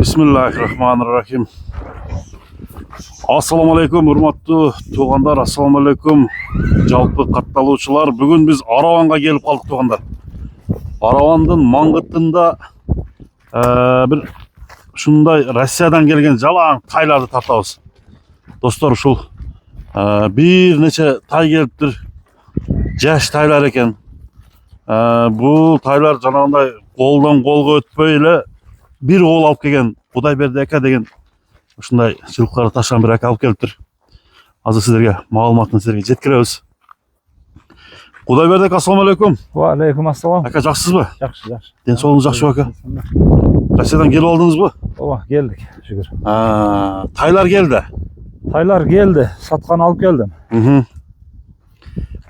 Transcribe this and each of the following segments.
Bismillahirrahmanirrahim. Assalamu alaikum, урматтуу туугандар. Assalamu alaikum, жалпы катталуучулар. Бүгүн биз Араванга келип калдык, туугандар. Аравандын маңгытында бир ушундай Россиядан келген жалаң тайларды тартабыз. Достор, ушул бир нече тай келиптир. Жаш тайлар экен. Бул тайлар жанагындай колдон колго өтпөй эле bir oğul alıp kelgen Kudayberdi aka деген ушундай жылкыларды ташыган бир ака алып келиптир. Азыр сиздерге маалыматын сиздерге жеткиребиз. Kudayberdi aka, assalamu alaikum. Wa alaikum assalam. Aka, жакшысызбы? Жакшы, жакшы. Ден соолугуңуз жакшыбы ака? Россиядан келип алдыңызбы? Ооба, келдик, шүгүр. Тайлар келди. Тайлар келди, саткан алып келдим.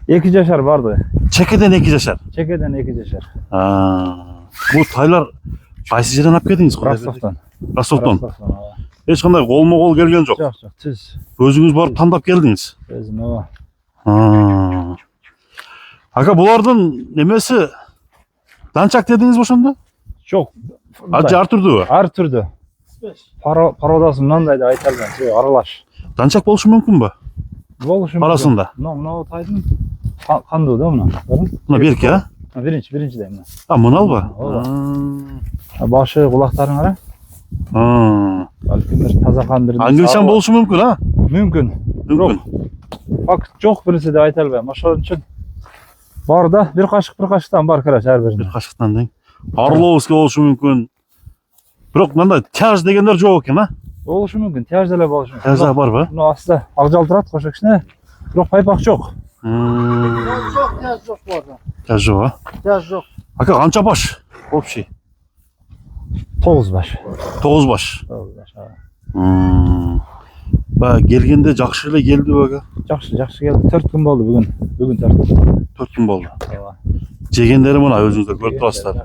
2 жашар барды. Чекеден 2 жашар. Чекеден 2 жашар. Бул тайлар кайсы жерден алып келдиңиз? Ростовдон. Ростовдон. Эч кандай колмо-кол келген жок. Жок, жок, түз. Өзүңүз барып тандап келдиңиз. Өзүм, ооба. Aka, булардын немеси данчак дедиңизби ошондо? Жок. Ар түрдүбү? Ар түрдү. Пародасы мындай деп айта албайм, аралаш. Данчак болушу мүмкүнбү? Болушу мүмкүн. Арасында. Мына тайдын кандуу да мына. Мына берки, а? Биринчи да мына. Мыналбы? Башы, кулактарын кара. Балким таза кандыр. Англичан болушу мүмкүн, а? Мүмкүн. Мүмкүн. Факт жок биринчи деп айта албайм. Ошон үчүн бар да, бир кашыктан бар караш ар бирине. Бир кашыктан дең. Орловский болушу мүмкүн. Бирок мындай тяж дегендер жок экен, а? Болушу мүмкүн, тяж деле болушу мүмкүн. Тяж барбы? Мына астта ак жал турат, кошо кичине. Бирок пайпак жок. Тяж жок болду. Тяж жок, а? Тяж жок. Ака, канча баш? Общий. 9 баш. 9 баш. 9 баш. Келгенде жакшы эле келдиби ака? Жакшы келди. 4 күн болду бүгүн. Бүгүн 4 күн. 4 күн болду. Ооба. Жегендери мына өзүңүздөр көрүп турасыздар.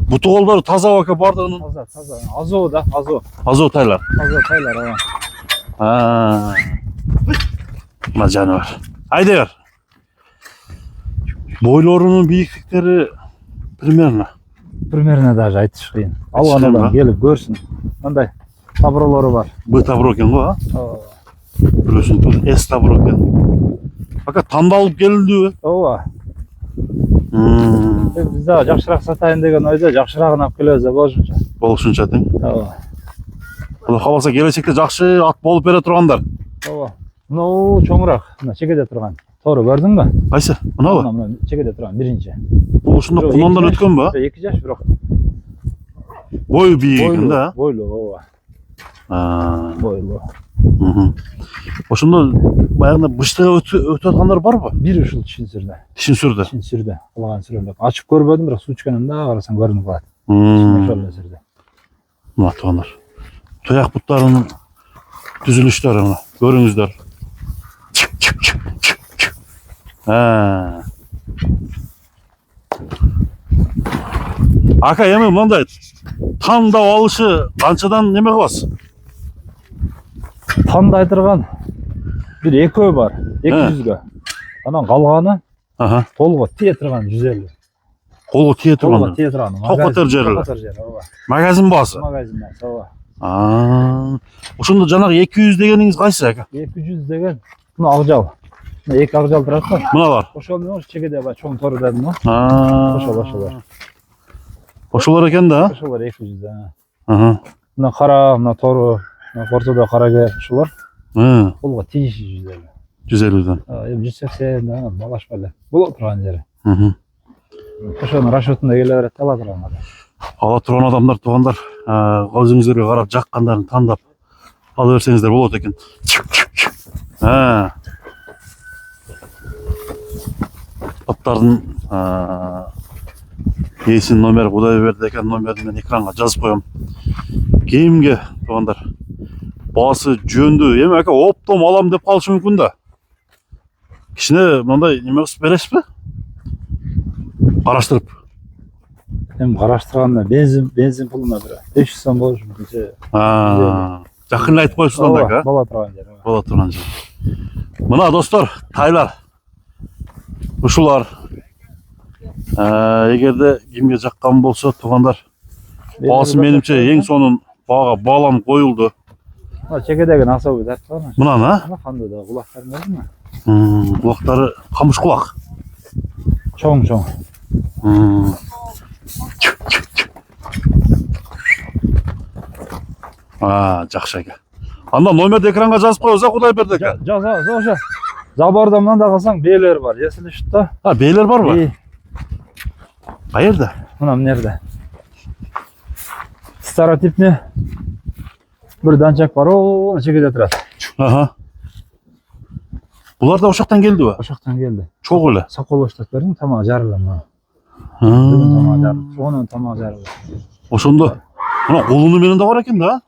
Буту колдору таза ака бардыгынын? Таза. Азоо да, азоо. Азоо тайлар. Азоо тайлар, ооба. Мына жаныбар. Айдайбер. Бойлорунун бийиктиктери примерно даже айтыш кыйын. Алгандан келип көрсүн. Мындай табролору бар. Б табро экен го, а? Ооба. Бирөөсүн тут С табро экен. Ака, тандалып келдиби? Ооба. Биз да жакшыраак сатайын деген ойдо жакшыраагын алып келебиз да болушунча. Болушунча тең. Ооба. Кудай кааласа келечекте жакшы ат болуп бере тургандар. Ооба. Мына чоңураак, мына чекеде турган. Тору көрдүңбү? Кайсы? Мынабы? Мына чекеде турган биринчи. Бул ушунда кунондан өткөнбү? 2 жаш бирок. Бою бийик экен да. Бойлуу, ооба. Бойлуу. Ошондо баягында быштыга өтүп аткандар барбы? Бир ушул тишин сүрдү. Тишин сүрдү. Тишин сүрдү. Кулаган сүрөндү. Ачып көрбөдүм, бирок суу ичкенимде карасаң көрүнүп калат. Ошол эле сүрдү. Мына туугандар. Туяк буттарынын түзүлүштөрү мына көрүңүздөр. Ака, эми мындай тандап алышы канчадан неме кыласыз? Тандай турган бир экөө бар, 200гө. Анан калганы колго тие турган 150. Колго тие турган. Колго тие турган. Токотер жери. Ооба. Магазин баасы. Магазин баасы, ооба. Ошондо жанагы 200 дегениңиз кайсы ака? 200 деген мына ак жал. Мына 2 ак жал турат го. Мыналар. Ошол менен чекеде бар, чоң тору дедим го. Ошолор. Ошолор экен да? Ошолор 200 да. Мына кара, мына тору, мына ортодо караге ошолор. Колго тиеши 150. 150ден. Эми 180 да, балашпа эле. Боло турган жери. Ошонун расчетунда келе берет, ала турган адам. Ала турган адамдар, туугандар, өзүңүздөргө карап жаккандарын тандап ала берсеңиздер болот экен. Аттардын ээсинин номери Кудайберди экен номерин мен экранга жазып коем. Кимге, туугандар, баасы жөндүү, эми ака оптом алам деп калышы мүмкүн да. Кичине мындай неме кылып бересизби? Караштырып. Эми караштырганда бензин пулуна бир 500 сом болушу мүмкүн. Жакын эле айтып коесуз анда ака. Боло турган жери. Боло турган жери. Мына достор, тайлар. Ушулар. Эгерде кимге жаккан болсо, туугандар, Бағасы менимче ең сонун баға бағаланып коюлду. Чекедегі насабы тартып бар. Мынаны, а? Қандай да құлақтарын көрдің ме? Құлақтары камыш құлақ. Чоң. Жақсы екен. Анда номерді экранға жазып қойыңыз, Құдайберді екен. Жаза. Заборда мынанда қалсаң бейлер бар. Есілі шытта. Бейлер бар ба? Қайерде? Мына мінерде. Старотипне бір данчак бар, оны чекеде тұрады. Бұлар да ошақтан келді ба? Ошақтан келді. Чоқ өлі. Сокол оштаттардың тамағы жарылы. Оның тамағы жарылы. Ошондо. Мына қолыны менен де бар екен да?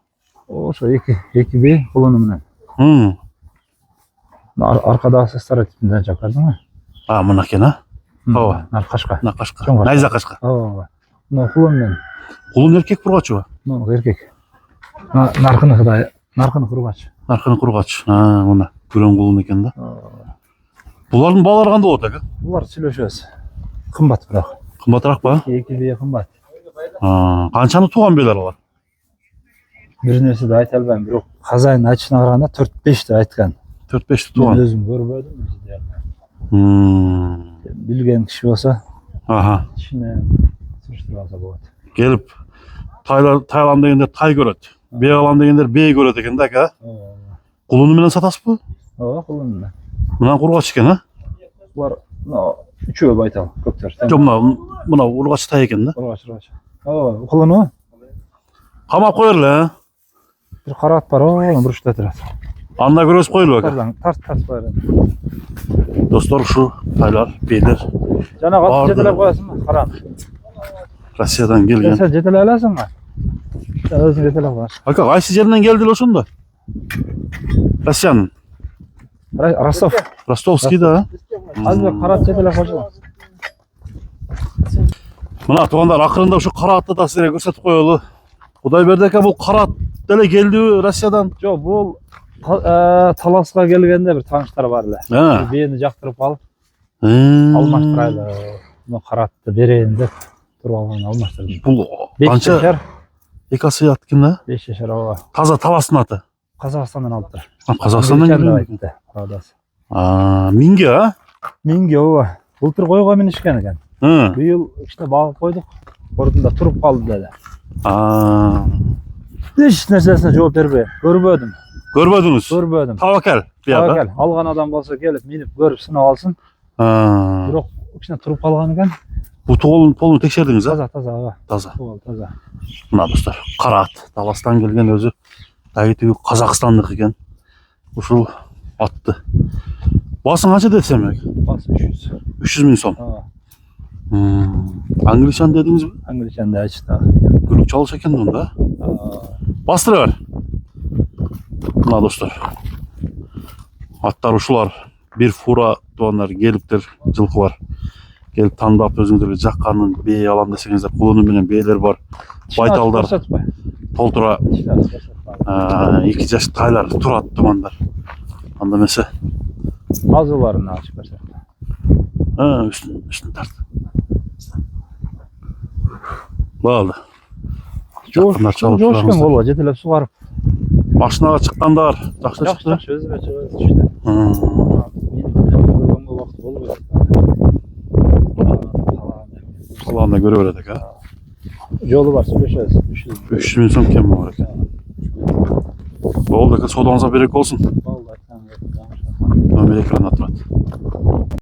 Ошо екі бей қолыны менен. Арқадасы старотипне данчак бардың ма? Мына кен, а? Нарқашқа. Найза қашқа. Мына қолын мен. Қолын еркек бұрғачы ба? Мына еркек. Нарқыны құрғач. Нарқыны құрғач. Мына күрен қолын екен да. Бұлардың балары қандай болады екен? Бұлар сүйлөшөбүз. Қымбат бірақ. Қымбатырақ ба? Екі бей қымбат. Қаншаны туған белер алар? Bir нәрсе де айта албайм, бирок казайын айтышына караганда 4-5 деп айткан. 4-5 туған. Мен өзүм көрбөдүм. Билген киши болсо, ичине суруштуруп алса болот. Келип Тайланд дегендер тай көрөт. Бей алам дегендер бей көрөт экен да, ака. Кулуну менен сатасызбы? Ооба, кулуну менен. Мына кургач экен, а? Булар үчөө байтал, көптөр. Жок, мына ургач тай экен да. Ургач. Ооба, кулуну. Камап коерлу, а? Bir karat var, onu buruşta turат. Анда көрөсүп койлу ака. Тарт бар. Достор, ушу тайлар, бейлер. Жана катып жетелеп коесуңбу? Карап. Россиядан келген. Сен жетелеп аласыңбы? Өзүң жетелеп коесуң. Ака, кайсы жеринен келди эле ошондо? Россиянын. Ростов. Ростовский да. Азыр карат жетелеп койчу. Мына туугандар, акырында ушу караатты да силерге көрсөтүп коелу. Құдайберді ака, бұл караат деле келди Россиядан? Жок, бул Таласка келгенде bir тааныштар бар эле. Бени жактырып алып, алмаштырайлы. Мына караатты берейин деп туруп алган алмаштырдым. Бул канча? 2 асы ат экен да? 5 жашар ооба. Таза таластын аты. Казакстандан алыптыр. Казакстандан келген. Радасы. Минге, а? Минге ооба. Былтыр койго минишкен экен. Быйыл кичине багып койдук. Ордунда туруп калды деди. Эч нерсесине жооп бербей. Көрбөдүм. Көрбөдүңүз? Көрбөдүм. Табакел. Табакел. Алган адам болсо келип минип көрүп сынап алсын. Бирок кичине туруп калган экен. Бул полун текшердиңиз, а? Таза. Таза. Таза. Мына достор, караат. Таластан келген өзү. Тагы Казакстандык экен. Ушул атты. Басы канча десем экен? Басы 300. 300 миң сом. Англичан дедиңизби? Англичан да айтышты. Күлүк чалыш экен да. Бастыра бер. Мына достор. Аттар ушулар. Бир фура туугандар келиптер, жылкы бар. Келип тандап өзүңүзгө жакканын бей алам десеңиздер, кулуну менен бейлер бар. Байталдар толтура 2 жаш тайлар турат туугандар. Анда эмесе азыларын ачып берсек. Үстүн тарт. Болду. Жоошкен болбу, жетелеп сугарып. Машинага чыккандар жакшы чыкты. Жакшы, өзү түштү. Көргөнгө убакыт болбойт. Калганда көрө берет экен. Жолу бар, сүйлөшөбүз. 300 миң сом кем бар экен. Болду экен, содаңызга берек болсун. Болду. Номер экранда турат.